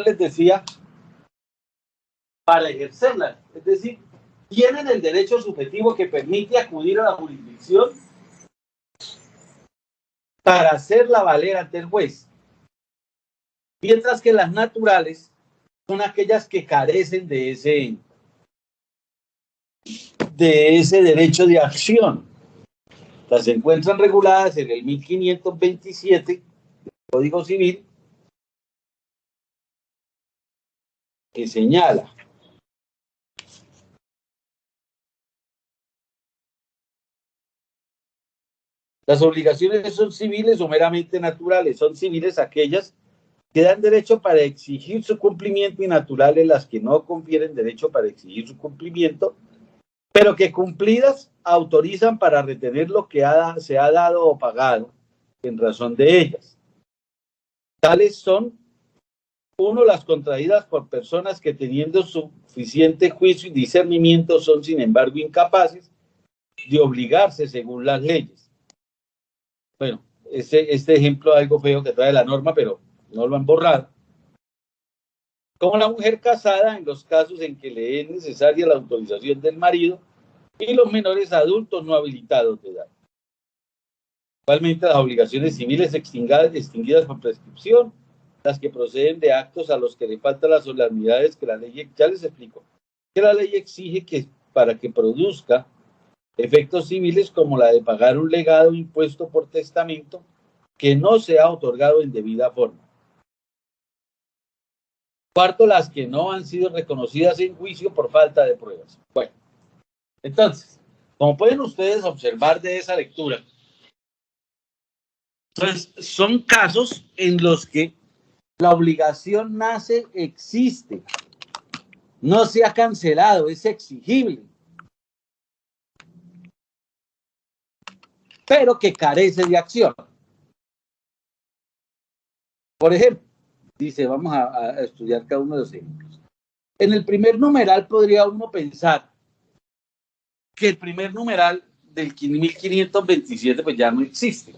les decía, para ejercerla. Es decir, tienen el derecho subjetivo que permite acudir a la jurisdicción para hacerla valer ante el juez. Mientras que las naturales son aquellas que carecen de ese derecho de acción. Las encuentran reguladas en el 1527 del Código Civil, que señala las obligaciones son civiles o meramente naturales. Son civiles aquellas que dan derecho para exigir su cumplimiento y naturales las que no confieren derecho para exigir su cumplimiento, pero que cumplidas autorizan para retener lo que se ha dado o pagado en razón de ellas. Tales son, uno, las contraídas por personas que teniendo suficiente juicio y discernimiento son sin embargo incapaces de obligarse según las leyes. Bueno, este ejemplo es algo feo que trae la norma, pero no lo han borrado. Como la mujer casada en los casos en que le es necesaria la autorización del marido y los menores adultos no habilitados de edad. Igualmente las obligaciones civiles extinguidas por prescripción, las que proceden de actos a los que le faltan las solemnidades que la ley, ya les explico, que la ley exige que para que produzca efectos civiles como la de pagar un legado impuesto por testamento que no se ha otorgado en debida forma. Cuarto, las que no han sido reconocidas en juicio por falta de pruebas. Bueno, entonces, como pueden ustedes observar de esa lectura, pues son casos en los que la obligación nace, existe, no se ha cancelado, es exigible, pero que carece de acción. Por ejemplo, dice, vamos a estudiar cada uno de los ejemplos. En el primer numeral podría uno pensar que el primer numeral del 1527 pues ya no existe.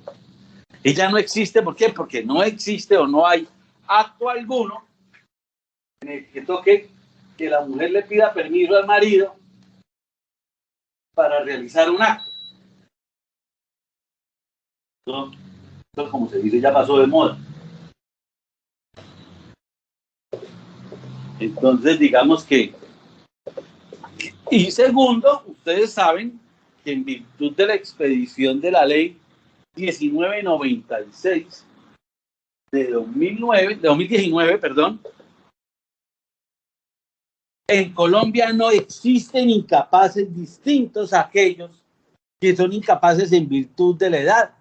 Y ya no existe, ¿por qué? Porque no existe o no hay acto alguno en el que toque que la mujer le pida permiso al marido para realizar un acto. Esto, como se dice, ya pasó de moda. Entonces, digamos que... Y segundo, ustedes saben que en virtud de la expedición de la ley 1996 de 2019, perdón, en Colombia no existen incapaces distintos a aquellos que son incapaces en virtud de la edad.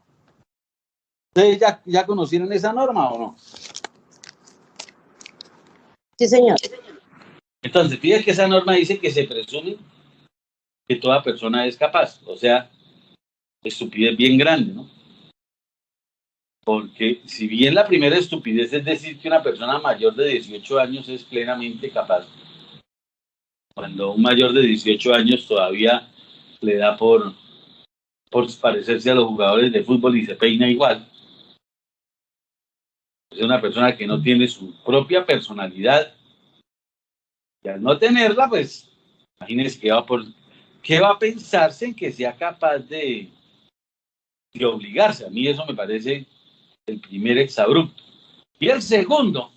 ¿Ustedes ya conocieron esa norma o no? Sí, señor. Entonces, fíjense que esa norma dice que se presume que toda persona es capaz, o sea, estupidez bien grande, ¿no? Porque si bien la primera estupidez es decir que una persona mayor de 18 años es plenamente capaz, cuando un mayor de 18 años todavía le da por parecerse a los jugadores de fútbol y se peina igual, es una persona que no tiene su propia personalidad y al no tenerla, pues imagínense qué va a pensarse en que sea capaz de obligarse. A mí eso me parece el primer exabrupto. Y el segundo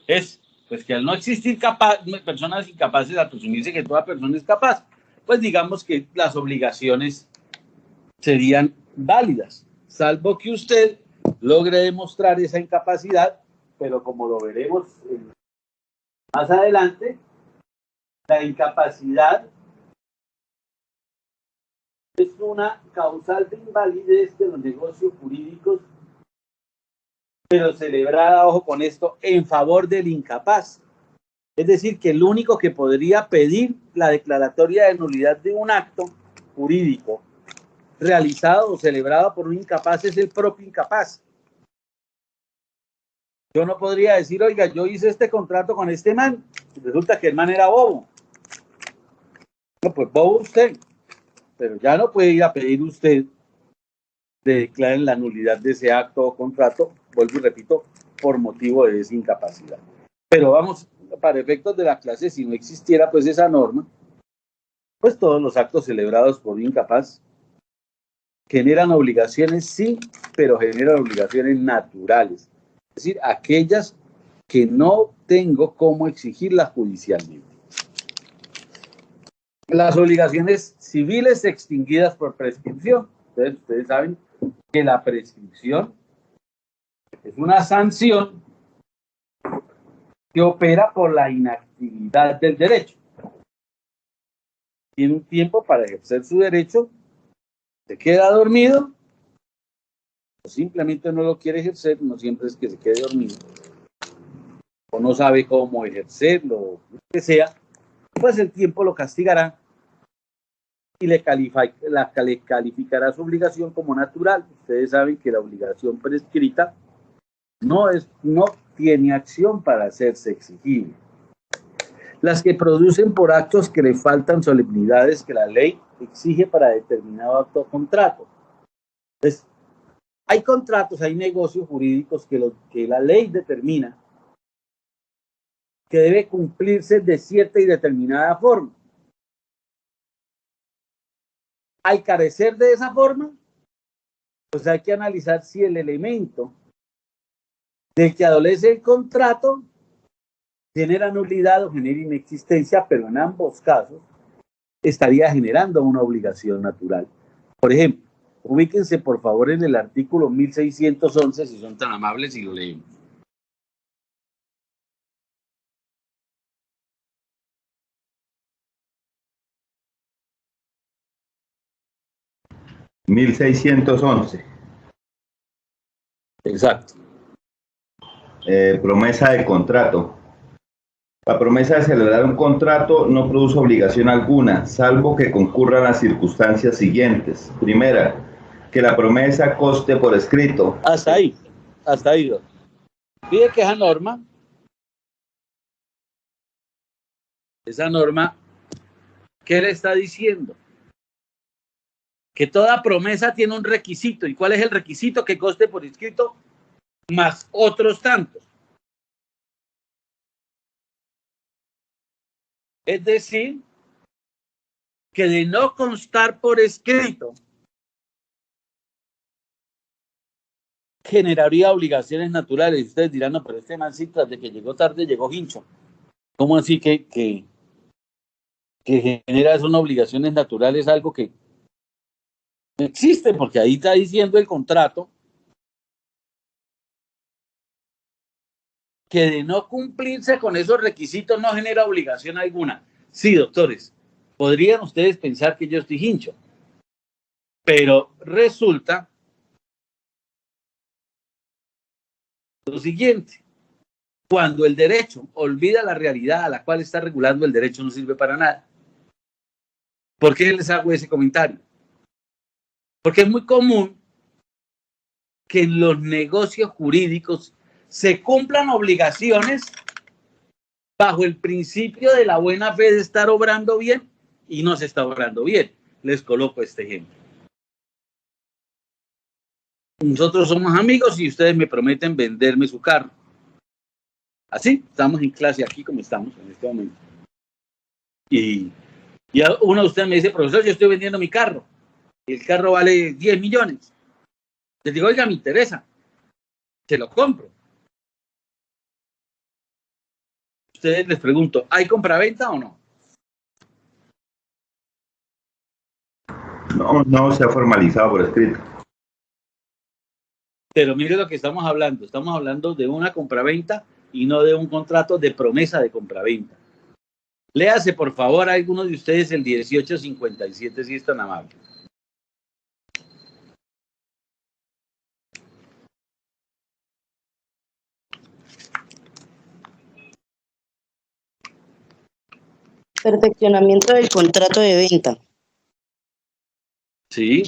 es pues que al no existir personas incapaces, al presumirse que toda persona es capaz, pues digamos que las obligaciones serían válidas, salvo que usted logre demostrar esa incapacidad, pero como lo veremos más adelante, la incapacidad es una causal de invalidez de los negocios jurídicos, pero celebrada, ojo con esto, en favor del incapaz. Es decir, que el único que podría pedir la declaratoria de nulidad de un acto jurídico realizado o celebrado por un incapaz es el propio incapaz. Yo no podría decir, oiga, yo hice este contrato con este man, y resulta que el man era bobo. No, pues bobo usted, pero ya no puede ir a pedir usted de declaren la nulidad de ese acto o contrato, vuelvo y repito, por motivo de esa incapacidad. Pero vamos, para efectos de la clase, si no existiera pues esa norma, pues todos los actos celebrados por un incapaz generan obligaciones, sí, pero generan obligaciones naturales. Es decir, aquellas que no tengo cómo exigirlas judicialmente. Las obligaciones civiles extinguidas por prescripción. Entonces, ustedes saben que la prescripción es una sanción que opera por la inactividad del derecho. Tiene un tiempo para ejercer su derecho, se queda dormido, o simplemente no lo quiere ejercer, no siempre es que se quede dormido, o no sabe cómo ejercerlo, lo que sea, pues el tiempo lo castigará y le calificará su obligación como natural. Ustedes saben que la obligación prescrita no tiene acción para hacerse exigible. Las que producen por actos que le faltan solemnidades que la ley exige para determinado acto o contrato. Entonces, hay contratos, hay negocios jurídicos que la ley determina que debe cumplirse de cierta y determinada forma. Al carecer de esa forma, pues hay que analizar si el elemento del que adolece el contrato genera nulidad o genera inexistencia, pero en ambos casos estaría generando una obligación natural. Por ejemplo, ubíquense por favor en el artículo 1611, si son tan amables y lo leemos. Exacto. Promesa de contrato. La promesa de celebrar un contrato no produce obligación alguna, salvo que concurran las circunstancias siguientes. Primera, que la promesa conste por escrito. Hasta ahí. Pide que esa norma, ¿qué le está diciendo? Que toda promesa tiene un requisito. ¿Y cuál es el requisito? Que conste por escrito más otros tantos. Es decir, que de no constar por escrito, generaría obligaciones naturales. Ustedes dirán, no, pero este man sí, tras de que llegó tarde, llegó hincho. ¿Cómo así que genera esas obligaciones naturales? Algo que no existe, porque ahí está diciendo el contrato que de no cumplirse con esos requisitos no genera obligación alguna. Sí, doctores, podrían ustedes pensar que yo estoy hincho, pero resulta lo siguiente: cuando el derecho olvida la realidad a la cual está regulando, el derecho no sirve para nada. ¿Por qué les hago ese comentario? Porque es muy común que en los negocios jurídicos se cumplan obligaciones bajo el principio de la buena fe de estar obrando bien y no se está obrando bien. Les coloco este ejemplo. Nosotros somos amigos y ustedes me prometen venderme su carro. Así, estamos en clase aquí como estamos en este momento. Y uno de ustedes me dice, profesor, yo estoy vendiendo mi carro. El carro vale 10 millones. Les digo, oiga, me interesa. Se lo compro. Ustedes les pregunto, ¿hay compraventa o no? No se ha formalizado por escrito. Pero mire lo que estamos hablando. Estamos hablando de una compraventa y no de un contrato de promesa de compraventa. Léase, por favor, a alguno de ustedes el 1857, si es tan amable. Perfeccionamiento del contrato de venta. Sí.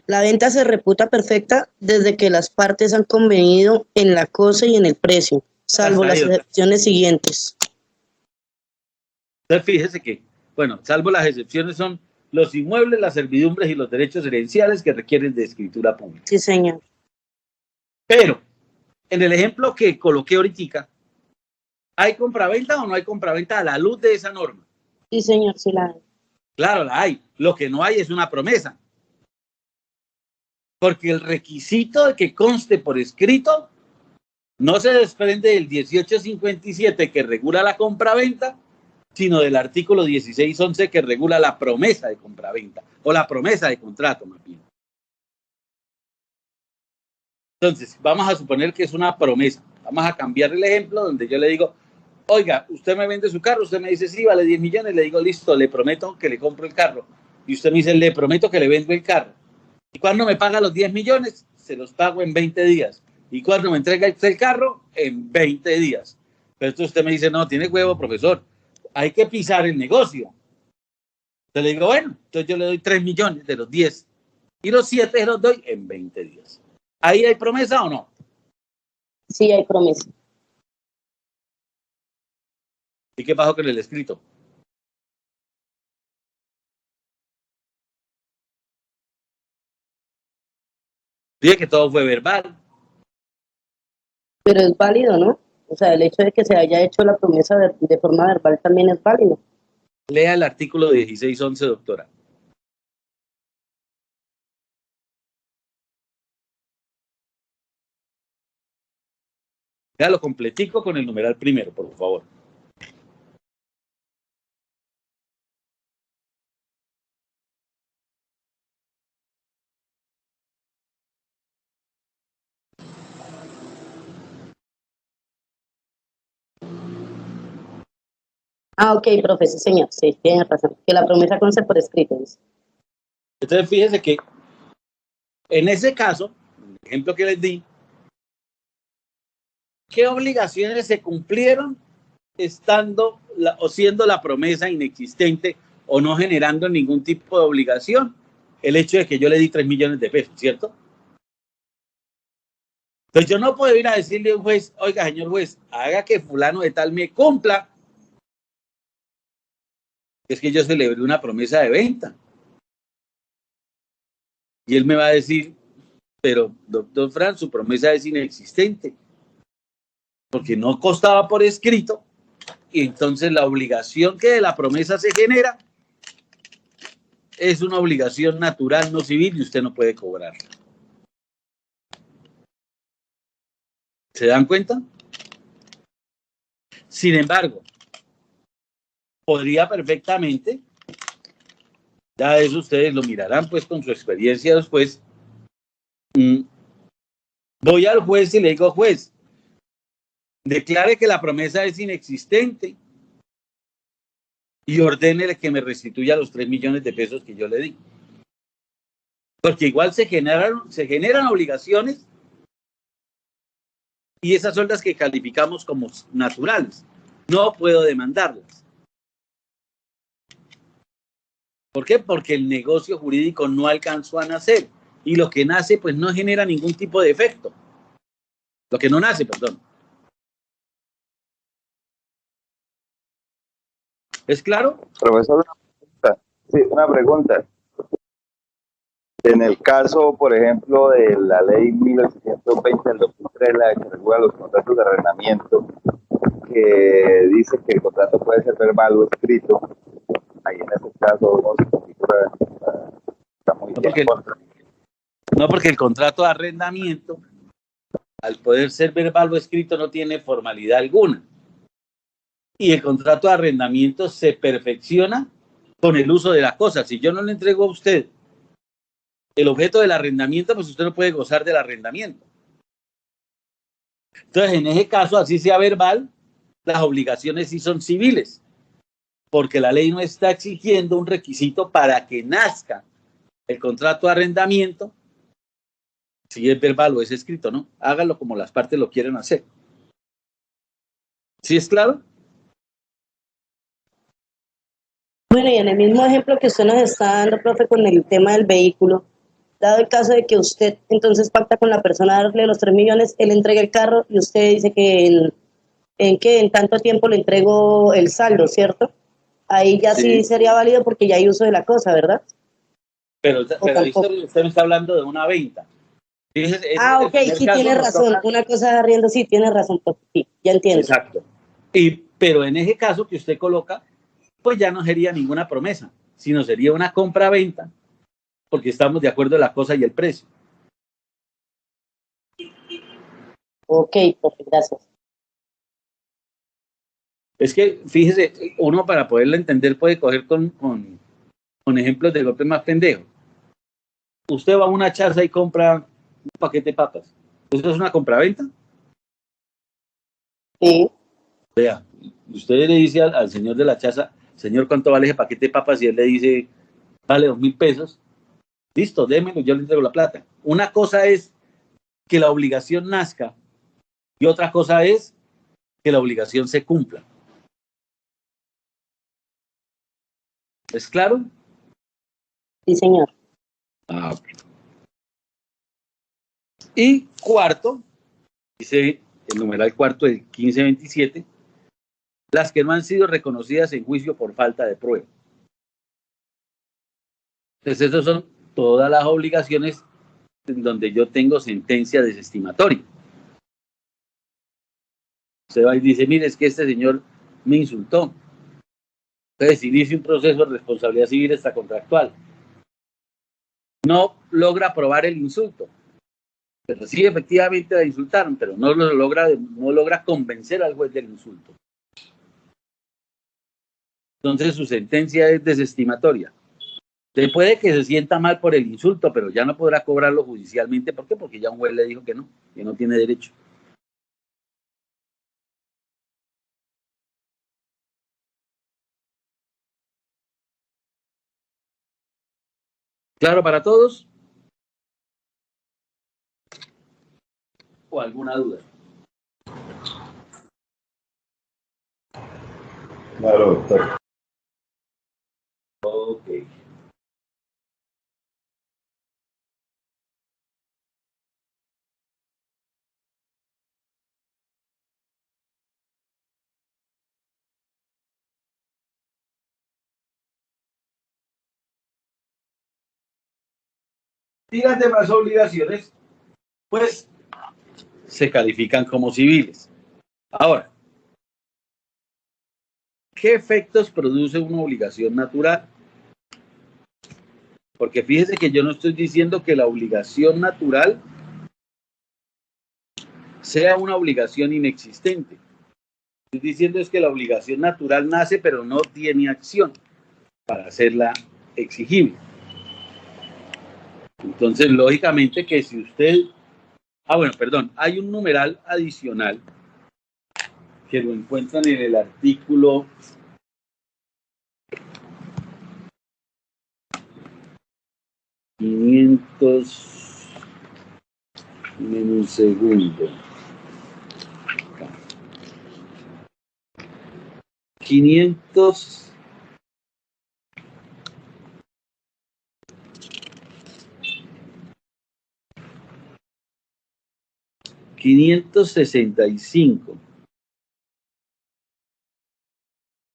La venta se reputa perfecta desde que las partes han convenido en la cosa y en el precio, salvo las excepciones siguientes. Entonces, fíjese que, bueno, salvo las excepciones son los inmuebles, las servidumbres y los derechos herenciales que requieren de escritura pública. Sí, señor. Pero, en el ejemplo que coloqué ahorita, ¿Hay compraventa o no hay compraventa a la luz de esa norma? Sí, señor, sí la hay. Claro, la hay. Lo que no hay es una promesa. Porque el requisito de que conste por escrito no se desprende del 1857 que regula la compraventa, sino del artículo 1611 que regula la promesa de compraventa o la promesa de contrato, más bien. Entonces, vamos a suponer que es una promesa. Vamos a cambiar el ejemplo donde yo le digo, oiga, usted me vende su carro, usted me dice, sí, vale 10 millones, le digo, listo, le prometo que le compro el carro. Y usted me dice, le prometo que le vendo el carro. Y cuando me paga los 10 millones, se los pago en 20 días. Y cuando me entrega el carro, en 20 días. Pero entonces usted me dice, no, tiene huevo, profesor. Hay que pisar el negocio. Entonces le digo, bueno, entonces yo le doy 3 millones de los 10. Y los 7 se los doy en 20 días. ¿Ahí hay promesa o no? Sí, hay promesa. ¿Y qué pasó con el escrito? Dije que todo fue verbal. Pero es válido, ¿no? O sea, el hecho de que se haya hecho la promesa de forma verbal también es válido. Lea el artículo 1611, doctora. Léalo completico con el numeral primero, por favor. Ah, ok, profe, sí, señor, sí, tiene razón. Que la promesa conste por escrito. Dice. Entonces, fíjese que en ese caso, el ejemplo que les di, ¿qué obligaciones se cumplieron estando o siendo la promesa inexistente o no generando ningún tipo de obligación? El hecho de que yo le di 3 millones de pesos, ¿cierto? Entonces yo no puedo ir a decirle a un juez, oiga, señor juez, haga que fulano de tal me cumpla. Es que yo celebré una promesa de venta. Y él me va a decir, pero doctor Fran, su promesa es inexistente. Porque no constaba por escrito. Y entonces la obligación que de la promesa se genera es una obligación natural, no civil, y usted no puede cobrar. ¿Se dan cuenta? Sin embargo, podría perfectamente, ya eso ustedes lo mirarán pues con su experiencia después, voy al juez y le digo, juez, declare que la promesa es inexistente y ordénele que me restituya los 3 millones de pesos que yo le di. Porque igual se generan obligaciones y esas son las que calificamos como naturales. No puedo demandarlas. ¿Por qué? Porque el negocio jurídico no alcanzó a nacer y lo que nace pues no genera ningún tipo de efecto. Lo que no nace, perdón. ¿Es claro? Profesor, una pregunta. En el caso, por ejemplo, de la ley 1820 del 2003, la que regula los contratos de arrendamiento, que dice que el contrato puede ser verbal o escrito, ahí en ese caso no se configura, está muy bien. No, porque el contrato de arrendamiento, al poder ser verbal o escrito, no tiene formalidad alguna. Y el contrato de arrendamiento se perfecciona con el uso de las cosas. Si yo no le entrego a usted el objeto del arrendamiento, pues usted no puede gozar del arrendamiento. Entonces, en ese caso, así sea verbal, las obligaciones sí son civiles, porque la ley no está exigiendo un requisito para que nazca el contrato de arrendamiento, si es verbal o es escrito, ¿no? Hágalo como las partes lo quieren hacer. ¿Sí es claro? Bueno, y en el mismo ejemplo que usted nos está dando, profe, con el tema del vehículo, dado el caso de que usted entonces pacta con la persona a darle los 3 millones, él entrega el carro y usted dice que en tanto tiempo le entrego el saldo, ¿cierto? Ahí ya sí sería válido porque ya hay uso de la cosa, ¿verdad? Pero usted me está hablando de una venta. Ok, sí, tiene razón. Una cosa de arriendo, sí, tiene razón. Pues, sí, ya entiendo. Exacto. Pero en ese caso que usted coloca, pues ya no sería ninguna promesa, sino sería una compra-venta, porque estamos de acuerdo en la cosa y el precio. Ok, profe, gracias. Es que, fíjese, uno para poderlo entender puede coger con ejemplos de golpes más pendejos. Usted va a una chaza y compra un paquete de papas. ¿Eso es una compraventa? Sí. Vea, usted le dice al señor de la chaza, señor, ¿cuánto vale ese paquete de papas? Y él le dice, vale 2.000 pesos. Listo, démelo, yo le entrego la plata. Una cosa es que la obligación nazca y otra cosa es que la obligación se cumpla. ¿Es claro? Sí, señor. Ok. Y cuarto, dice el numeral cuarto del 1527, las que no han sido reconocidas en juicio por falta de prueba. Entonces, esas son todas las obligaciones en donde yo tengo sentencia desestimatoria. Usted va y dice, mire, es que este señor me insultó. Entonces, inicia un proceso de responsabilidad civil extracontractual. No logra probar el insulto. Pero sí, efectivamente la insultaron, pero no logra convencer al juez del insulto. Entonces su sentencia es desestimatoria. Se puede que se sienta mal por el insulto, pero ya no podrá cobrarlo judicialmente. ¿Por qué? Porque ya un juez le dijo que no tiene derecho. ¿Claro para todos? ¿O alguna duda? Claro, doctor. Ok. Y las demás obligaciones, pues, se califican como civiles. Ahora, ¿qué efectos produce una obligación natural? Porque fíjese que yo no estoy diciendo que la obligación natural sea una obligación inexistente. Estoy diciendo es que la obligación natural nace, pero no tiene acción para hacerla exigible. Entonces, lógicamente que si usted... hay un numeral adicional que lo encuentran en el artículo 500, en un segundo, 500, ...565...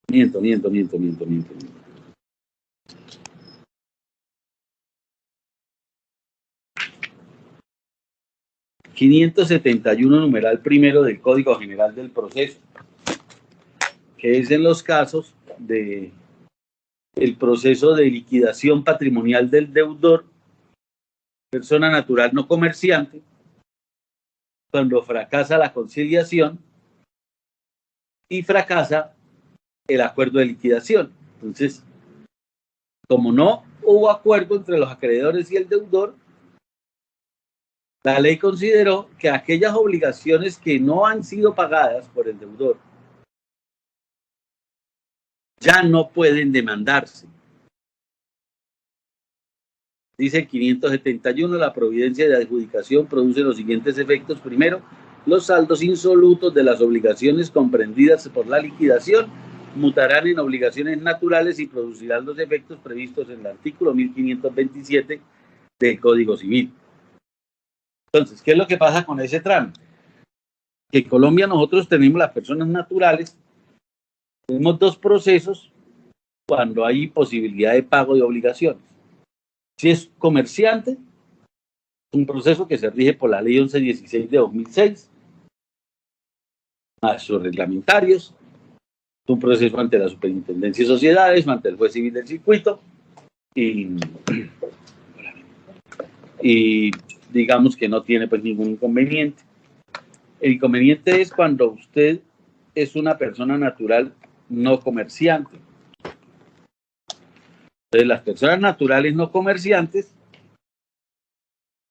Miento. 571 numeral primero del Código General del Proceso, que es en los casos de el proceso de liquidación patrimonial del deudor, persona natural no comerciante, cuando fracasa la conciliación y fracasa el acuerdo de liquidación. Entonces, como no hubo acuerdo entre los acreedores y el deudor, la ley consideró que aquellas obligaciones que no han sido pagadas por el deudor ya no pueden demandarse. Dice el 571, la providencia de adjudicación produce los siguientes efectos. Primero, los saldos insolutos de las obligaciones comprendidas por la liquidación mutarán en obligaciones naturales y producirán los efectos previstos en el artículo 1527 del Código Civil. Entonces, ¿qué es lo que pasa con ese trámite? Que en Colombia nosotros tenemos las personas naturales, tenemos dos procesos cuando hay posibilidad de pago de obligaciones. Si es comerciante, un proceso que se rige por la Ley 1116 de 2006, más sus reglamentarios, un proceso ante la Superintendencia de Sociedades, ante el juez civil del circuito, y digamos que no tiene pues ningún inconveniente. El inconveniente es cuando usted es una persona natural no comerciante. Entonces, las personas naturales no comerciantes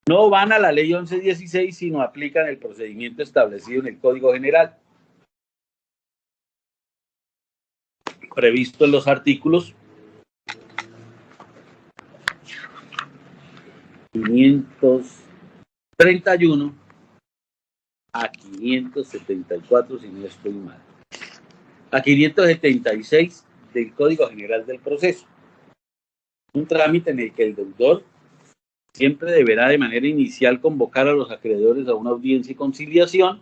no van a la ley 1116, sino aplican el procedimiento establecido en el Código General, previsto en los artículos 531 a 574, si no estoy mal, a 576 del Código General del Proceso. Un trámite en el que el deudor siempre deberá de manera inicial convocar a los acreedores a una audiencia y conciliación,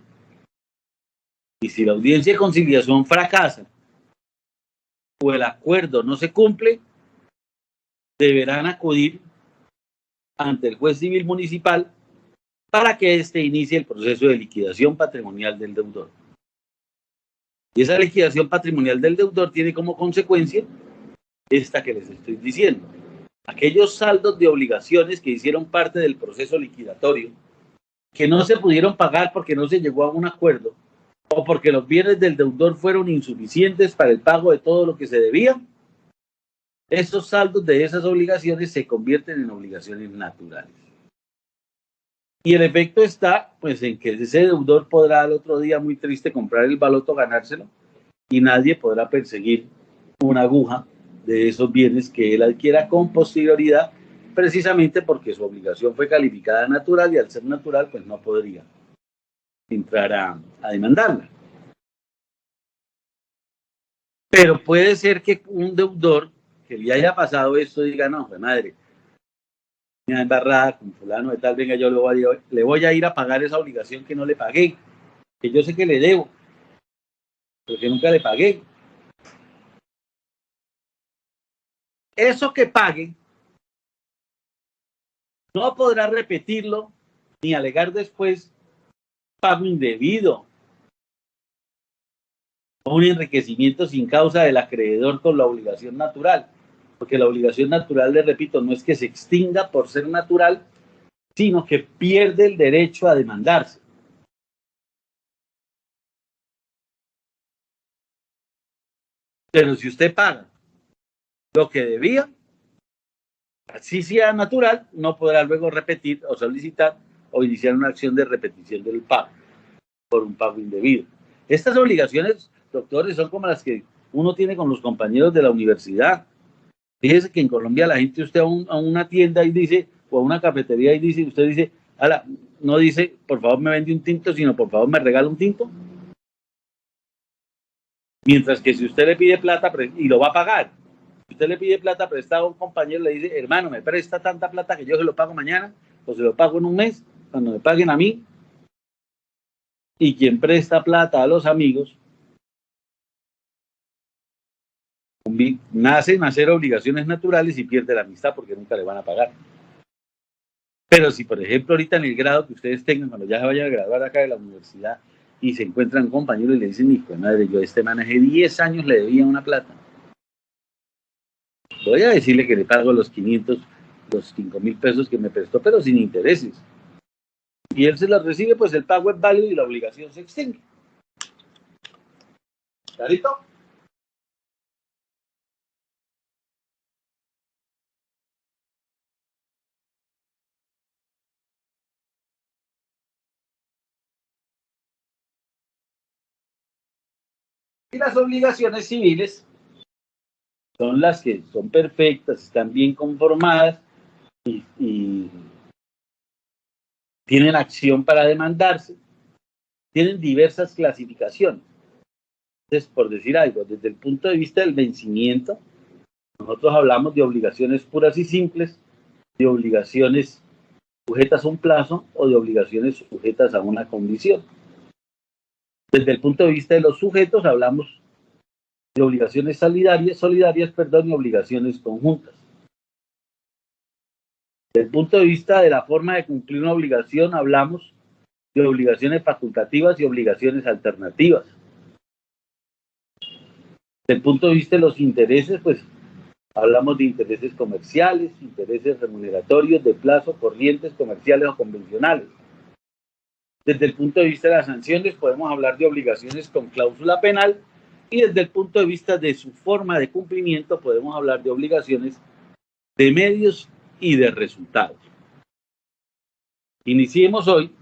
y si la audiencia y conciliación fracasa o el acuerdo no se cumple, deberán acudir ante el juez civil municipal para que éste inicie el proceso de liquidación patrimonial del deudor. Y esa liquidación patrimonial del deudor tiene como consecuencia esta que les estoy diciendo. Aquellos saldos de obligaciones que hicieron parte del proceso liquidatorio, que no se pudieron pagar porque no se llegó a un acuerdo, o porque los bienes del deudor fueron insuficientes para el pago de todo lo que se debía, esos saldos de esas obligaciones se convierten en obligaciones naturales. Y el efecto está, pues, en que ese deudor podrá al otro día muy triste comprar el baloto, ganárselo, y nadie podrá perseguir una aguja de esos bienes que él adquiera con posterioridad, precisamente porque su obligación fue calificada natural y al ser natural, pues no podría entrar a demandarla. Pero puede ser que un deudor que le haya pasado esto diga, no, pues madre, me embarrada con fulano de tal, venga, yo le voy a ir a pagar esa obligación que no le pagué, que yo sé que le debo, pero que nunca le pagué. Eso que pague, no podrá repetirlo ni alegar después pago indebido o un enriquecimiento sin causa del acreedor con la obligación natural, porque la obligación natural, le repito, no es que se extinga por ser natural, sino que pierde el derecho a demandarse. Pero si usted paga lo que debía, así sea natural, no podrá luego repetir o solicitar o iniciar una acción de repetición del pago por un pago indebido. Estas obligaciones, doctores, son como las que uno tiene con los compañeros de la universidad. Fíjese que en Colombia la gente, usted a una tienda y dice, o a una cafetería y dice, usted dice, no dice, por favor me vende un tinto, sino por favor me regala un tinto. Mientras que si usted le pide plata y lo va a pagar, si usted le pide plata prestada a un compañero, le dice, hermano, me presta tanta plata que yo se lo pago mañana, o se lo pago en un mes, cuando me paguen a mí. Y quien presta plata a los amigos, nacen a hacer obligaciones naturales y pierde la amistad porque nunca le van a pagar. Pero si, por ejemplo, ahorita en el grado que ustedes tengan, cuando ya se vayan a graduar acá de la universidad y se encuentran un compañero y le dicen, hijo de madre, yo a este man hace 10 años le debía una plata. Voy a decirle que le pago los 500, los 5,000 pesos que me prestó, pero sin intereses. Y él se los recibe, pues el pago es válido y la obligación se extingue. ¿Clarito? Y las obligaciones civiles son las que son perfectas, están bien conformadas y tienen acción para demandarse, tienen diversas clasificaciones. Entonces, por decir algo, desde el punto de vista del vencimiento, nosotros hablamos de obligaciones puras y simples, de obligaciones sujetas a un plazo o de obligaciones sujetas a una condición. Desde el punto de vista de los sujetos, hablamos de obligaciones solidarias, y obligaciones conjuntas. Desde el punto de vista de la forma de cumplir una obligación, hablamos de obligaciones facultativas y obligaciones alternativas. Desde el punto de vista de los intereses, pues hablamos de intereses comerciales, intereses remuneratorios, de plazo, corrientes, comerciales o convencionales. Desde el punto de vista de las sanciones, podemos hablar de obligaciones con cláusula penal, y desde el punto de vista de su forma de cumplimiento, podemos hablar de obligaciones de medios y de resultados. Iniciemos hoy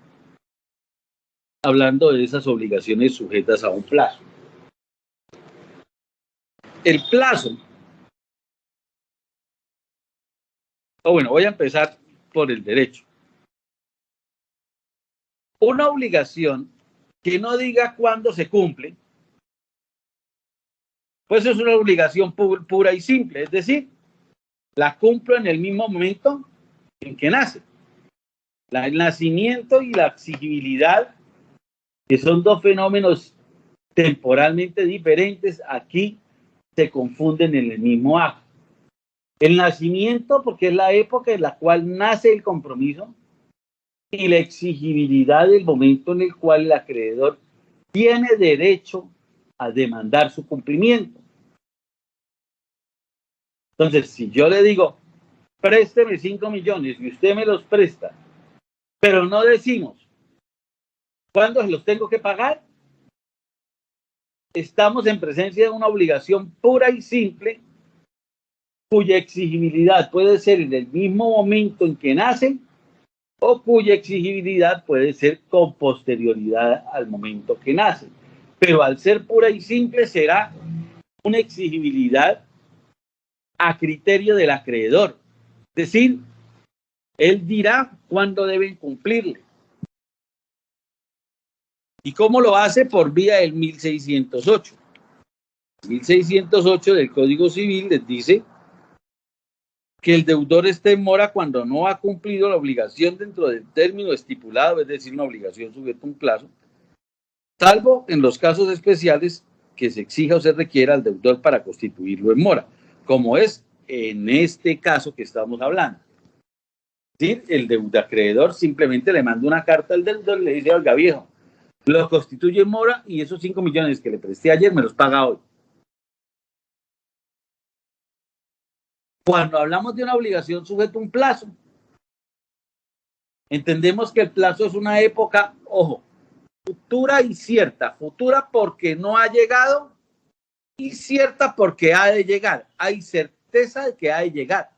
hablando de esas obligaciones sujetas a un plazo. El plazo, voy a empezar por el derecho. Una obligación que no diga cuándo se cumple, pues es una obligación pura y simple, es decir, la cumplo en el mismo momento en que nace. El nacimiento y la exigibilidad, que son dos fenómenos temporalmente diferentes, aquí se confunden en el mismo acto. El nacimiento, porque es la época en la cual nace el compromiso, y la exigibilidad del momento en el cual el acreedor tiene derecho a demandar su cumplimiento. Entonces, si yo le digo, présteme 5 millones y usted me los presta, pero no decimos cuándo los tengo que pagar, estamos en presencia de una obligación pura y simple, cuya exigibilidad puede ser en el mismo momento en que nace, o cuya exigibilidad puede ser con posterioridad al momento que nace. Pero al ser pura y simple, será una exigibilidad a criterio del acreedor. Es decir, él dirá cuándo deben cumplirle. ¿Y cómo lo hace? Por vía del 1608. 1608 del Código Civil les dice que el deudor esté en mora cuando no ha cumplido la obligación dentro del término estipulado, es decir, una obligación sujeta a un plazo, salvo en los casos especiales que se exija o se requiera al deudor para constituirlo en mora, como es en este caso que estamos hablando. Es decir, el deudacreedor simplemente le manda una carta al deudor y le dice, oiga viejo, lo constituye en mora y esos 5 millones que le presté ayer me los paga hoy. Cuando hablamos de una obligación sujeta a un plazo, entendemos que el plazo es una época, ojo, futura y cierta. Futura porque no ha llegado y cierta porque ha de llegar. Hay certeza de que ha de llegar.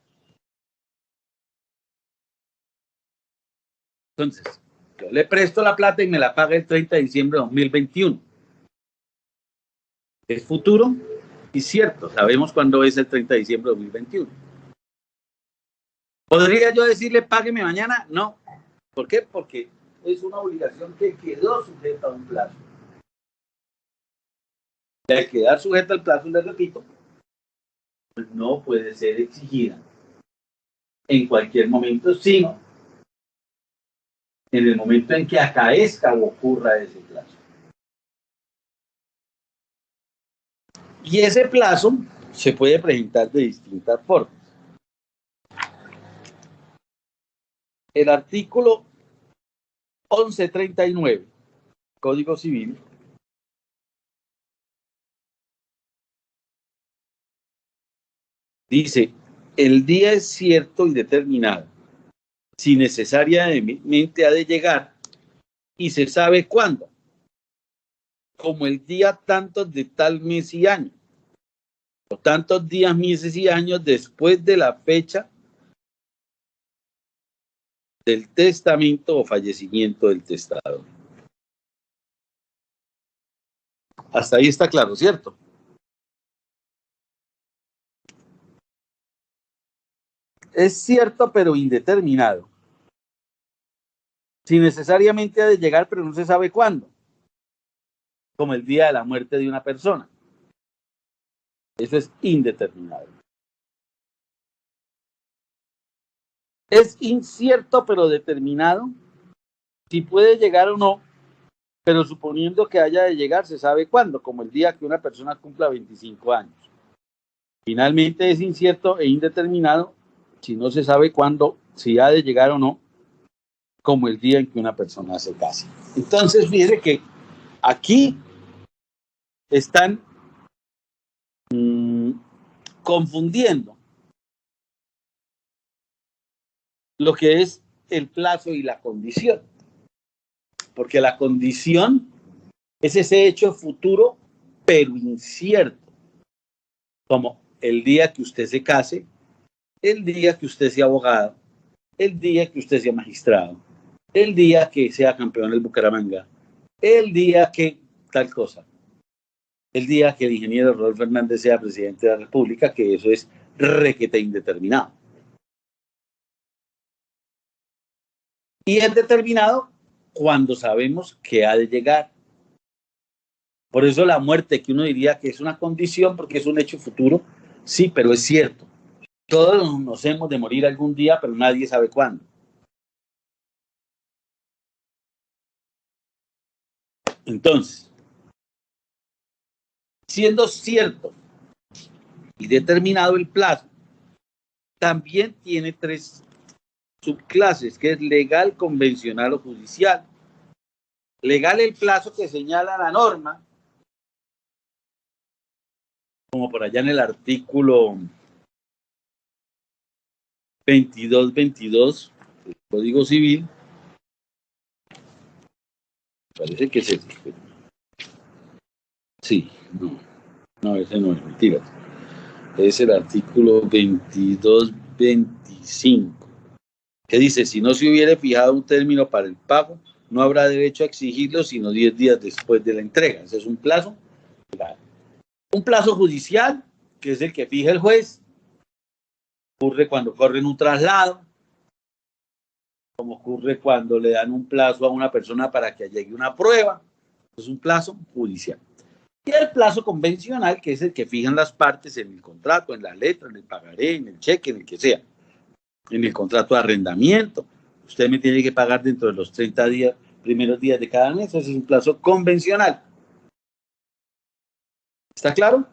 Entonces, yo le presto la plata y me la paga el 30 de diciembre de 2021. Es futuro y cierto. Sabemos cuándo es el 30 de diciembre de 2021. ¿Podría yo decirle págueme mañana? No. ¿Por qué? Porque es una obligación que quedó sujeta a un plazo. Y al quedar sujeta al plazo, les repito, pues no puede ser exigida en cualquier momento, sino en el momento en que acaezca o ocurra ese plazo. Y ese plazo se puede presentar de distintas formas. El artículo 1139, Código Civil, dice, el día es cierto y determinado, si necesariamente ha de llegar, y se sabe cuándo, como el día tantos de tal mes y año, o tantos días, meses y años después de la fecha del testamento o fallecimiento del testador. Hasta ahí está claro, ¿cierto? Es cierto, pero indeterminado. Si necesariamente ha de llegar, pero no se sabe cuándo. Como el día de la muerte de una persona. Eso es indeterminado. Es incierto, pero determinado. Si puede llegar o no, pero suponiendo que haya de llegar, se sabe cuándo, como el día que una persona cumpla 25 años. Finalmente es incierto e indeterminado si no se sabe cuándo, si ha de llegar o no, como el día en que una persona se casa. Entonces, fíjese que aquí están confundiendo lo que es el plazo y la condición. Porque la condición es ese hecho futuro, pero incierto. Como el día que usted se case, el día que usted sea abogado, el día que usted sea magistrado, el día que sea campeón del Bucaramanga, el día que tal cosa, el día que el ingeniero Rodolfo Hernández sea presidente de la República, que eso es requete indeterminado. Y es determinado cuando sabemos que ha de llegar. Por eso la muerte, que uno diría que es una condición porque es un hecho futuro, sí, pero es cierto. Todos nos hemos de morir algún día, pero nadie sabe cuándo. Entonces, siendo cierto y determinado el plazo, también tiene tres subclases, que es legal, convencional o judicial. Legal, el plazo que señala la norma, como por allá en el artículo 22 del Código Civil. Parece que es ese. Sí, no, ese no es, mentira. Es el artículo 22-25, que dice: si no se hubiere fijado un término para el pago, no habrá derecho a exigirlo sino 10 días después de la entrega. Ese es un plazo legal. Un plazo judicial, que es el que fija el juez, ocurre cuando corren un traslado, como ocurre cuando le dan un plazo a una persona para que llegue una prueba. Es un plazo judicial. Y el plazo convencional, que es el que fijan las partes en el contrato, en la letra, en el pagaré, en el cheque, en el que sea, en el contrato de arrendamiento. Usted me tiene que pagar dentro de los 30 días, primeros días de cada mes. Ese es un plazo convencional. ¿Está claro?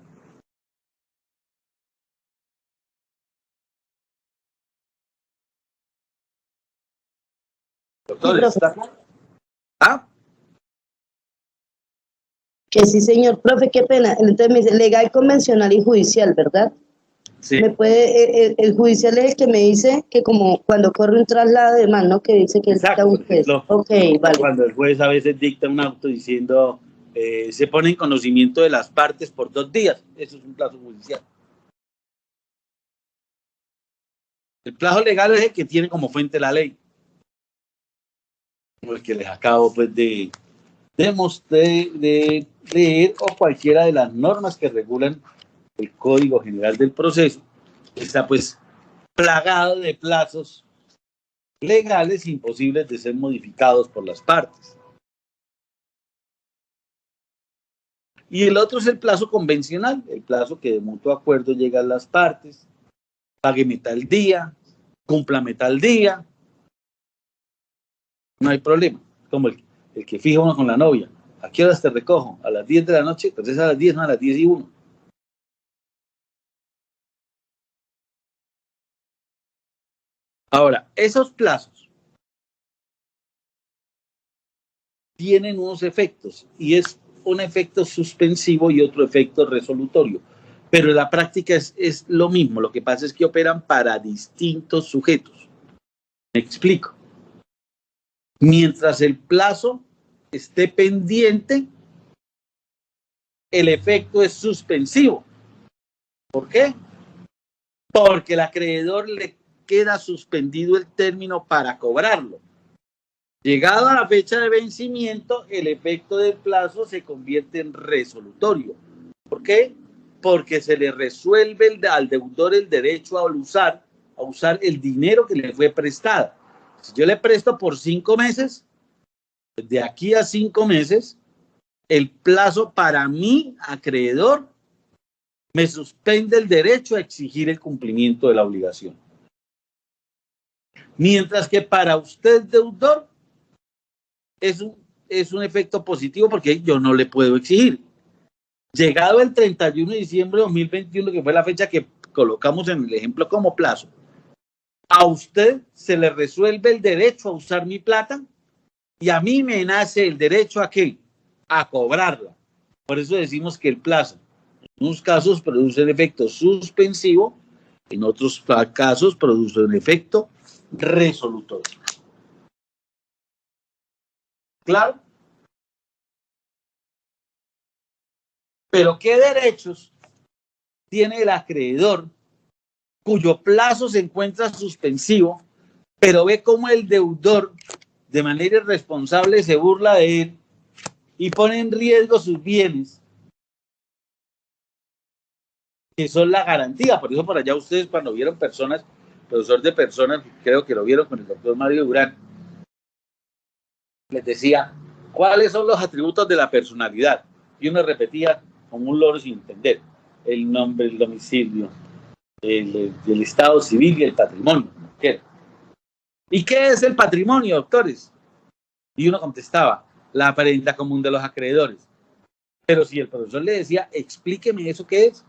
Doctor, ¿está claro? ¿Ah? Que sí, señor. Profe, qué pena. Entonces me dice legal, convencional y judicial, ¿verdad? Sí. ¿Me puede, el judicial es el que me dice que como cuando corre un traslado de mano, que dice que exacto, un juez? Ok, vale. Cuando el juez a veces dicta un auto diciendo se pone en conocimiento de las partes por 2 días, eso es un plazo judicial. El plazo legal es el que tiene como fuente la ley, el que les acabo pues de leer, o cualquiera de las normas que regulan el Código General del Proceso. Está pues plagado de plazos legales imposibles de ser modificados por las partes. Y el otro es el plazo convencional, el plazo que de mutuo acuerdo llegan las partes: págueme tal día, cúmplame tal día, no hay problema. Como el que fija uno con la novia: ¿a qué horas te recojo? ¿A las 10 de la noche? Pues es a las 10, no a las 10:01. Ahora, esos plazos tienen unos efectos, y es un efecto suspensivo y otro efecto resolutorio. Pero en la práctica es lo mismo, lo que pasa es que operan para distintos sujetos. Me explico. Mientras el plazo esté pendiente, el efecto es suspensivo. ¿Por qué? Porque al acreedor le queda suspendido el término para cobrarlo. Llegado a la fecha de vencimiento, el efecto del plazo se convierte en resolutorio. ¿Por qué? Porque se le resuelve al deudor el derecho a usar el dinero que le fue prestado. Si yo le presto por 5 meses, de aquí a 5 meses, el plazo para mi acreedor me suspende el derecho a exigir el cumplimiento de la obligación. Mientras que para usted, deudor, es un efecto positivo porque yo no le puedo exigir. Llegado el 31 de diciembre de 2021, que fue la fecha que colocamos en el ejemplo como plazo, a usted se le resuelve el derecho a usar mi plata y a mí me nace el derecho a ¿qué? A cobrarla. Por eso decimos que el plazo En unos casos producen efecto suspensivo, en otros casos producen efecto resolutorio. ¿Claro? Pero ¿qué derechos tiene el acreedor cuyo plazo se encuentra suspensivo, pero ve cómo el deudor de manera irresponsable se burla de él y pone en riesgo sus bienes, que son la garantía? Por eso por allá ustedes cuando vieron personas, profesor de personas, creo que lo vieron con el doctor Mario Durán, les decía, ¿cuáles son los atributos de la personalidad? Y uno repetía como un loro sin entender: el nombre, el domicilio, el estado civil y el patrimonio. ¿Y qué es el patrimonio, doctores? Y uno contestaba, la apariencia común de los acreedores. Pero si el profesor le decía, explíqueme eso qué es,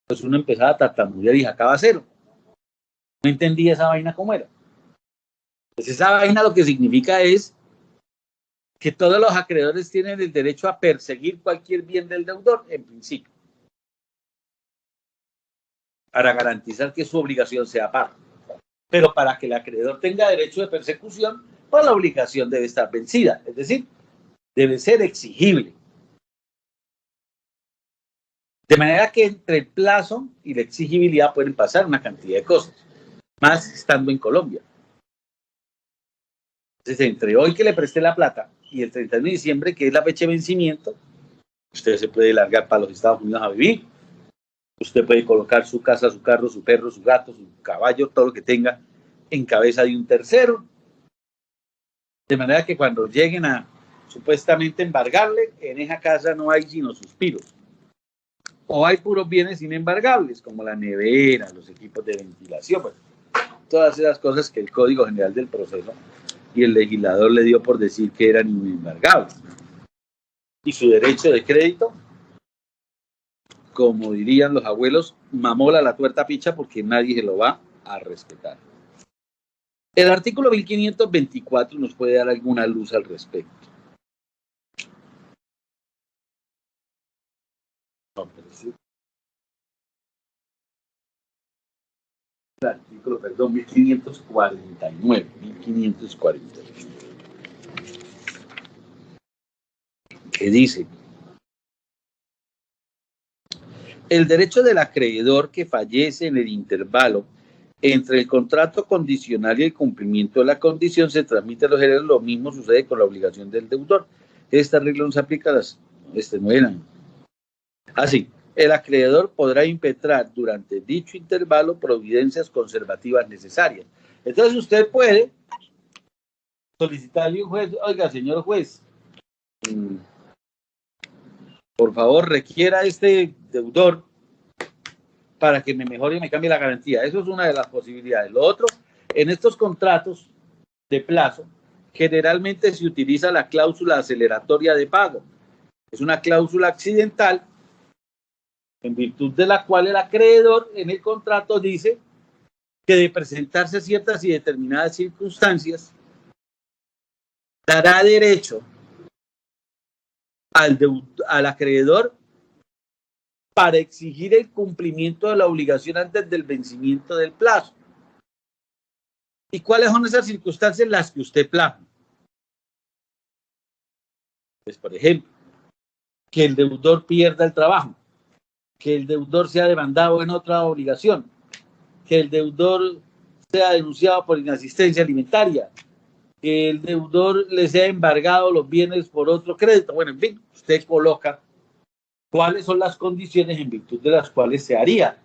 pues uno empezaba a tartamudear y sacaba cero. No entendía esa vaina cómo era. Pues esa vaina lo que significa es que todos los acreedores tienen el derecho a perseguir cualquier bien del deudor, en principio, para garantizar que su obligación sea paga. Pero para que el acreedor tenga derecho de persecución, pues la obligación debe estar vencida, es decir, debe ser exigible. De manera que entre el plazo y la exigibilidad pueden pasar una cantidad de cosas, más estando en Colombia. Entonces, entre hoy que le presté la plata y el 31 de diciembre, que es la fecha de vencimiento, usted se puede largar para los Estados Unidos a vivir. Usted puede colocar su casa, su carro, su perro, su gato, su caballo, todo lo que tenga en cabeza de un tercero. De manera que cuando lleguen a supuestamente embargarle, en esa casa no hay sino suspiros. O hay puros bienes inembargables, como la nevera, los equipos de ventilación, pues, todas esas cosas que el Código General del Proceso y el legislador le dio por decir que eran inembargables. Y su derecho de crédito, como dirían los abuelos, mamola la tuerta picha, porque nadie se lo va a respetar. El artículo 1524 nos puede dar alguna luz al respecto. No, pero sí. El artículo, perdón, 1549. Que dice: el derecho del acreedor que fallece en el intervalo entre el contrato condicional y el cumplimiento de la condición se transmite a los herederos. Lo mismo sucede con la obligación del deudor. Esta regla no se aplica a las no eran. Así, el acreedor podrá impetrar durante dicho intervalo providencias conservativas necesarias. Entonces usted puede solicitarle a un juez: oiga, señor juez, por favor requiera a este deudor para que me mejore y me cambie la garantía. Eso es una de las posibilidades. Lo otro, en estos contratos de plazo, generalmente se utiliza la cláusula aceleratoria de pago. Es una cláusula accidental en virtud de la cual el acreedor en el contrato dice que de presentarse ciertas y determinadas circunstancias, dará derecho al acreedor para exigir el cumplimiento de la obligación antes del vencimiento del plazo. ¿Y cuáles son esas circunstancias? Las que usted plasma. Pues, por ejemplo, que el deudor pierda el trabajo, que el deudor sea demandado en otra obligación, que el deudor sea denunciado por inasistencia alimentaria, que el deudor le sea embargado los bienes por otro crédito. Bueno, en fin, usted coloca cuáles son las condiciones en virtud de las cuales se haría.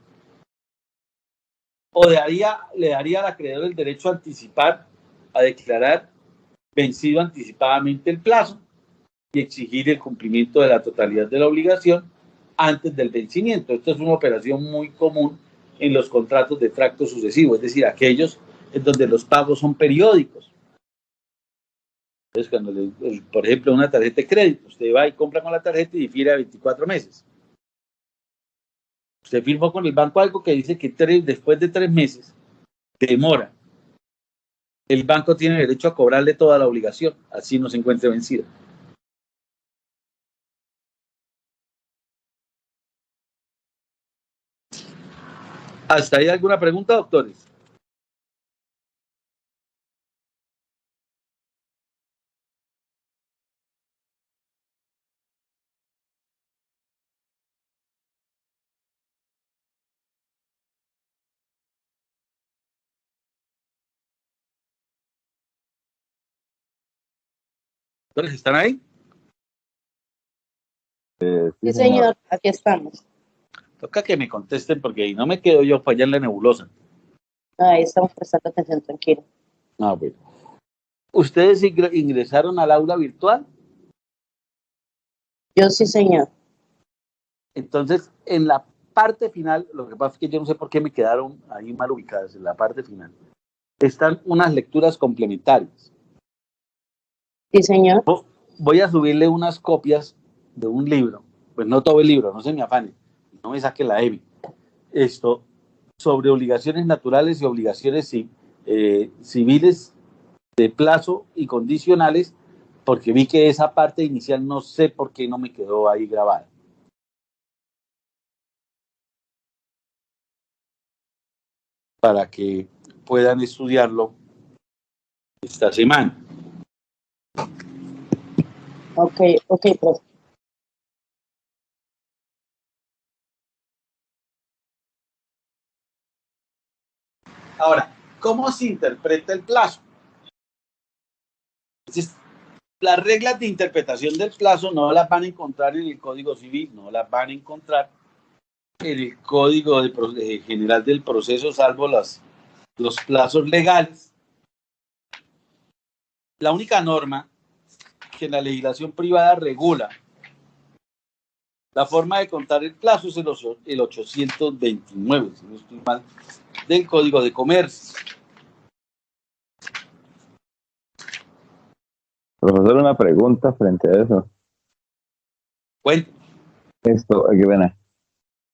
O le daría al acreedor el derecho a anticipar, a declarar vencido anticipadamente el plazo y exigir el cumplimiento de la totalidad de la obligación antes del vencimiento. Esto es una operación muy común en los contratos de tracto sucesivo, es decir, aquellos en donde los pagos son periódicos. Entonces, cuando, por ejemplo, una tarjeta de crédito, usted va y compra con la tarjeta y difiere a 24 meses. Usted firmó con el banco algo que dice que después de 3 meses demora. El banco tiene derecho a cobrarle toda la obligación, así no se encuentre vencida. ¿Hasta ahí alguna pregunta, doctores? Doctores, ¿están ahí? Sí, señor, aquí estamos. Toca que me contesten porque ahí no me quedo yo para allá en la nebulosa. Ahí estamos prestando atención, tranquilo. Ah, bueno. ¿Ustedes ingresaron al aula virtual? Yo sí, señor. Entonces, en la parte final, lo que pasa es que yo no sé por qué me quedaron ahí mal ubicadas. En la parte final están unas lecturas complementarias. Sí, señor. Voy a subirle unas copias de un libro, pues no todo el libro, no se me afane, no me saque la EBI. Esto sobre obligaciones naturales y obligaciones civiles de plazo y condicionales, porque vi que esa parte inicial no sé por qué no me quedó ahí grabada. Para que puedan estudiarlo esta semana. Ok, profe. Ahora, ¿cómo se interpreta el plazo? Entonces, las reglas de interpretación del plazo no las van a encontrar en el Código Civil, no las van a encontrar en el Código General del Proceso, salvo los plazos legales. La única norma que la legislación privada regula la forma de contar el plazo es el 829, si no estoy mal, del Código de Comercio. Profesor, una pregunta frente a eso. Bueno. Esto, aquí ven.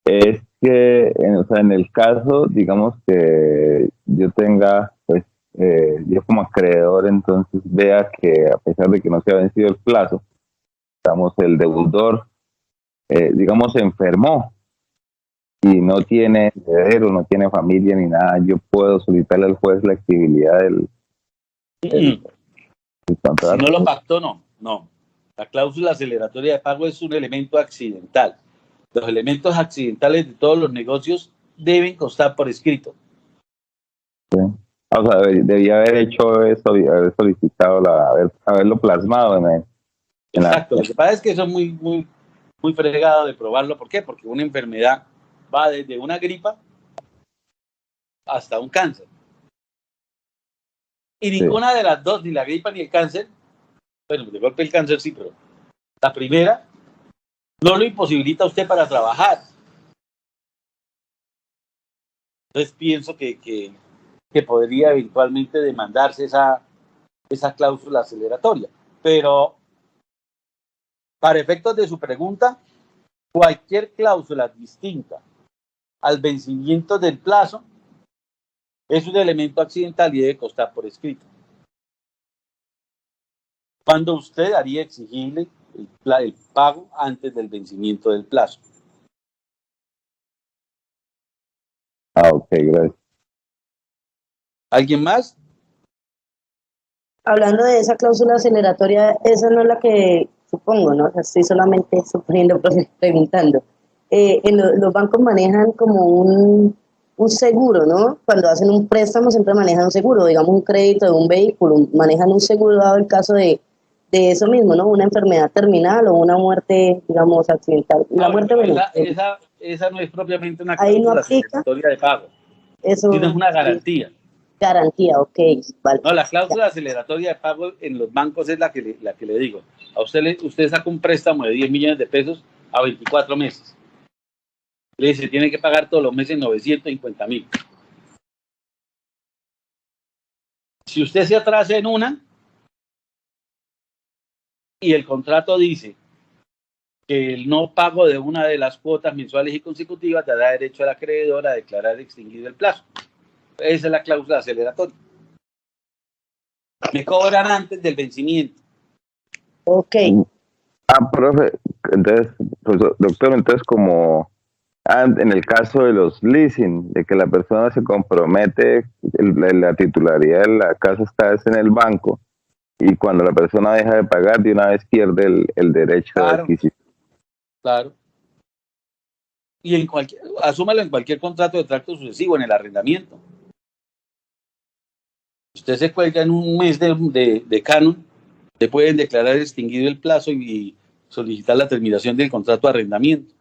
Es que, o sea, en el caso, digamos que yo tenga, pues, yo como acreedor, entonces vea que a pesar de que no se ha vencido el plazo, digamos, el deudor, digamos, se enfermó y no tiene heredero, no tiene familia ni nada, yo puedo solicitarle al juez la exigibilidad del Si no contrato. lo pactó, no. La cláusula aceleratoria de pago es un elemento accidental. Los elementos accidentales de todos los negocios deben constar por escrito. Sí. O sea, debía haber hecho eso, haber solicitado, haberlo plasmado en Exacto. Lo que pasa es que eso es muy fregado de probarlo. ¿Por qué? Porque una enfermedad va desde una gripa hasta un cáncer. Y ninguna de las dos, ni la gripa ni el cáncer, bueno, de golpe el cáncer sí, pero la primera no lo imposibilita a usted para trabajar. Entonces pienso que podría eventualmente demandarse esa cláusula aceleratoria. Pero para efectos de su pregunta, cualquier cláusula distinta al vencimiento del plazo es un elemento accidental y debe constar por escrito. Cuando usted haría exigible el pago antes del vencimiento del plazo. Ok, gracias. ¿Alguien más? Hablando de esa cláusula aceleratoria, esa no es la que supongo, ¿no? O sea, estoy solamente suponiendo, preguntando. Los bancos manejan como un seguro, ¿no? Cuando hacen un préstamo siempre manejan un seguro, digamos un crédito de un vehículo, manejan un seguro dado el caso de eso mismo, ¿no? Una enfermedad terminal o una muerte, digamos, accidental. La muerte, bueno, esa no es propiamente una ahí no cláusula aplica. aceleratoria de pago, Eso sino es una garantía. Garantía, ok, vale. No, la cláusula aceleratoria de pago en los bancos es la que le digo. A usted saca un préstamo de 10 millones de pesos a 24 meses. Le dice, tiene que pagar todos los meses 950,000. Si usted se atrasa en una y el contrato dice que el no pago de una de las cuotas mensuales y consecutivas dará derecho al acreedor a declarar extinguido el plazo. Esa es la cláusula aceleratoria. Me cobran antes del vencimiento. Ok. Profe, entonces, pues, doctor, entonces como En el caso de los leasing, de que la persona se compromete, la titularidad de la casa está en el banco, y cuando la persona deja de pagar, de una vez pierde el derecho de adquisición. Claro. Y asúmalo en cualquier contrato de tracto sucesivo, en el arrendamiento. Usted se cuelga en un mes de canon, le pueden declarar extinguido el plazo y solicitar la terminación del contrato de arrendamiento.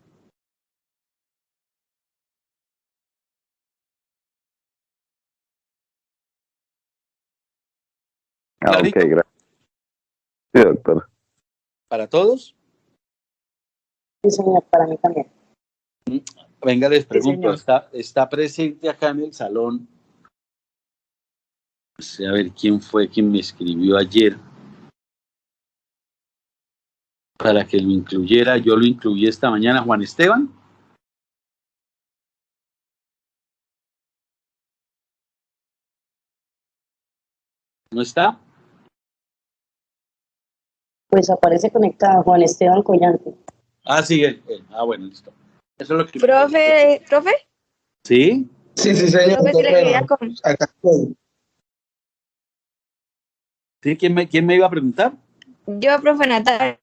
Ok, gracias. Sí, doctor. ¿Para todos? Sí, señor, para mí también. Venga, les pregunto, Sí, ¿está presente acá en el salón? A ver, ¿quién fue quien me escribió ayer para que lo incluyera? Yo lo incluí esta mañana. ¿Juan Esteban? ¿No está? Pues aparece conectado Juan Esteban Collante. Ah, sí, él. Bueno, listo. Eso es lo que... ¿Profe? ¿Sí? Sí, señor. Profe, si le quería Acá estoy. ¿Sí? ¿Quién me iba a preguntar? Yo, profe Natalia.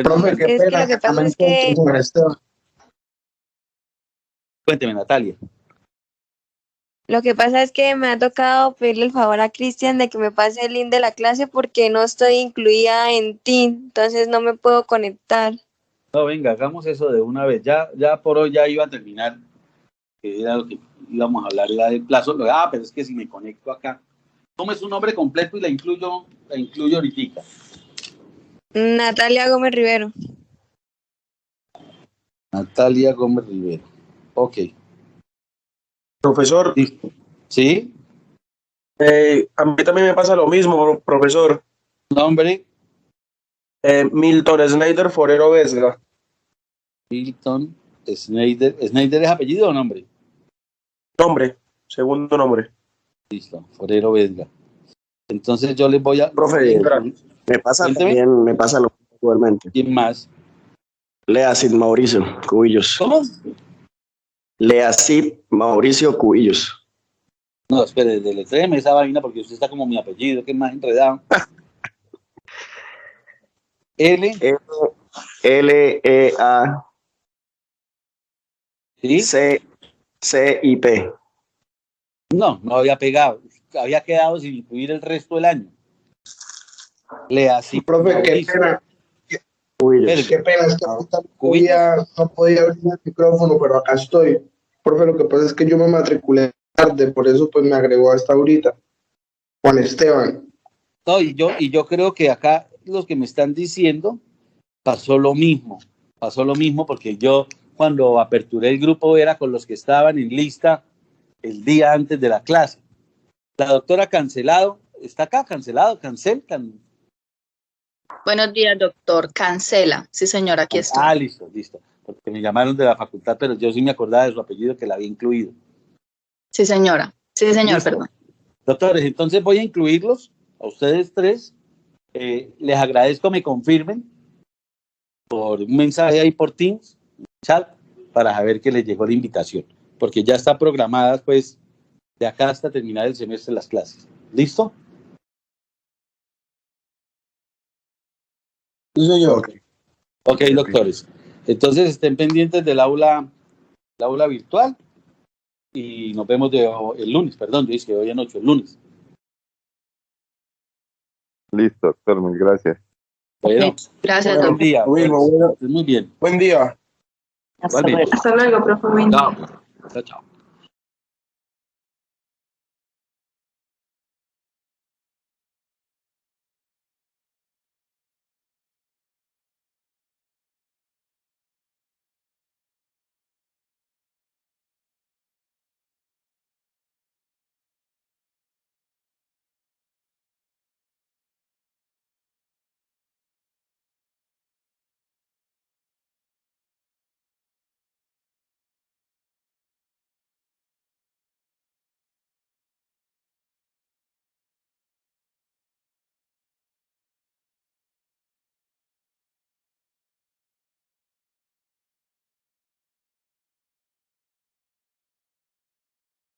Profe, qué Es que pena. lo que pasa es que... Cuénteme, Natalia. Lo que pasa es que me ha tocado pedirle el favor a Cristian de que me pase el link de la clase porque no estoy incluida en Team, entonces no me puedo conectar. No, venga, hagamos eso de una vez. Ya por hoy ya iba a terminar, que era lo que íbamos a hablar, era del plazo. Pero es que si me conecto acá, tome su nombre completo y la incluyo ahorita. Natalia Gómez Rivero. Natalia Gómez Rivero. Ok. Profesor, ¿Sí? a mí también me pasa lo mismo, profesor. ¿Nombre? Milton Snyder Forero Vesga. Milton Snyder. ¿Snyder es apellido o nombre? Nombre, segundo nombre. Listo, Forero Vesga. Entonces yo les voy a... Profe, me pasa también, me pasa lo igualmente. ¿Quién más? Leacid Mauricio Cubillos. ¿Cómo? Leacid Mauricio Cubillos. No, espere, deletréeme esa vaina porque usted está como mi apellido, que es más enredado. L-E-A ¿Sí? C-I-P. No había pegado. Había quedado sin incluir el resto del año. Leacid. Profe, qué pena. Cubillos. Qué pena, es que no podía abrir el micrófono, pero acá estoy. Profe, lo que pasa es que yo me matriculé tarde, por eso pues me agregó hasta ahorita. Juan Esteban. No, y yo creo que acá los que me están diciendo pasó lo mismo porque yo cuando aperturé el grupo era con los que estaban en lista el día antes de la clase. La doctora Cancelado, ¿está acá? Buenos días, doctor. Cancela. Sí, señor, aquí estoy. Ah, listo. Porque me llamaron de la facultad, pero yo sí me acordaba de su apellido que la había incluido. Sí, señora. Sí, señor, ¿Listo? perdón. Doctores, entonces voy a incluirlos a ustedes tres. Les agradezco me confirmen por un mensaje ahí por Teams, chat, para saber que les llegó la invitación, porque ya está programada pues de acá hasta terminar el semestre las clases. ¿Listo? Sí, señor. Ok, doctores. Entonces estén pendientes del aula virtual y nos vemos el lunes, perdón, yo dije que hoy anoche, el lunes. Listo, doctor, mil gracias. Bueno, Gracias, buen doctor. día. Bueno. Muy bien. Buen día. Hasta luego. Hasta luego, profe. Chao.